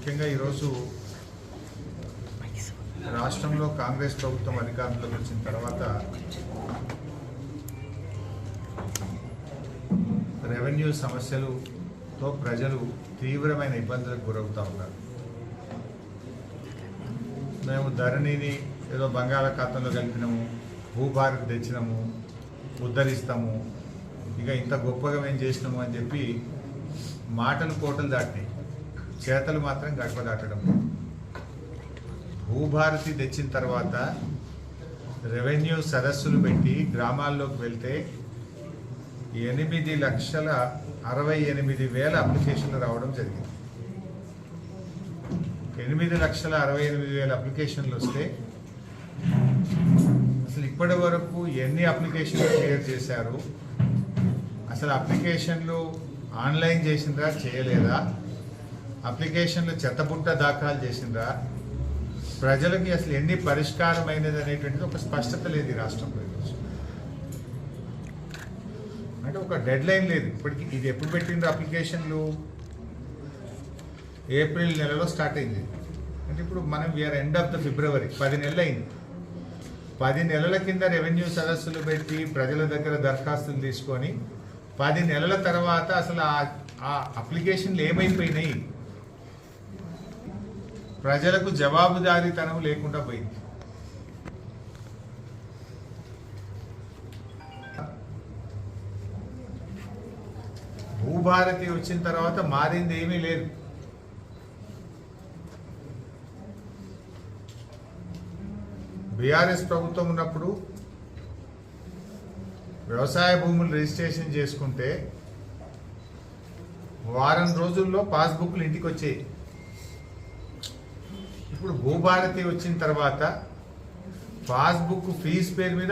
ముఖ్యంగా ఈరోజు రాష్ట్రంలో కాంగ్రెస్ ప్రభుత్వం అధికారంలోకి వచ్చిన తర్వాత రెవెన్యూ సమస్యలతో ప్రజలు తీవ్రమైన ఇబ్బందులకు గురవుతూ ఉన్నారు. మేము ధరణిని ఏదో బంగాళాఖాతంలో కలిపినాము, భూభారతి తెచ్చినాము, ఉద్ధరిస్తాము, ఇక ఇంత గొప్పగా మేము చేసినాము అని చెప్పి మాటలు కోటలు దాటినాయి, చేతలు మాత్రం గడప దాటడం. భూభారతి తెచ్చిన తర్వాత రెవెన్యూ సదస్సులు పెట్టి గ్రామాల్లోకి వెళ్తే 8,68,000 అప్లికేషన్లు రావడం జరిగింది. 8,68,000 అప్లికేషన్లు వస్తే అసలు ఇప్పటి వరకు ఎన్ని అప్లికేషన్లు క్లియర్ చేశారు, అసలు అప్లికేషన్లు ఆన్లైన్ చేసిండ్రా చేయలేదా, అప్లికేషన్లు చెత్తబుట్ట దాఖలు చేసిండ్రా, ప్రజలకి అసలు ఎన్ని పరిష్కారమైనది అనేటువంటిది ఒక స్పష్టత లేదు ఈ రాష్ట్రంలో. ఈరోజు అంటే ఒక డెడ్ లైన్ లేదు. ఇప్పటికి ఇది ఎప్పుడు పెట్టిండ్రు అప్లికేషన్లు? ఏప్రిల్ నెలలో స్టార్ట్ అయింది. అంటే ఇప్పుడు మనం we're end of the February, 10 నెలలు అయింది. 10 నెలల కింద రెవెన్యూ సదస్సులు పెట్టి ప్రజల దగ్గర దరఖాస్తులు తీసుకొని 10 నెలల తర్వాత అసలు ఆ అప్లికేషన్లు ఏమైపోయినాయి, ప్రజలకు జవాబుదారీతనం లేకుండా పోయింది. భూభారతి వచ్చిన తర్వాత మారింది ఏమీ లేదు. బీఆర్ఎస్ ప్రభుత్వం ఉన్నప్పుడు వ్యవసాయ భూములు రిజిస్ట్రేషన్ చేసుకుంటే వారం రోజుల్లో పాస్బుక్లు ఇంటికి వచ్చాయి. ఇప్పుడు భూభారతి వచ్చిన తర్వాత పాస్బుక్ ఫీజు పేరు మీద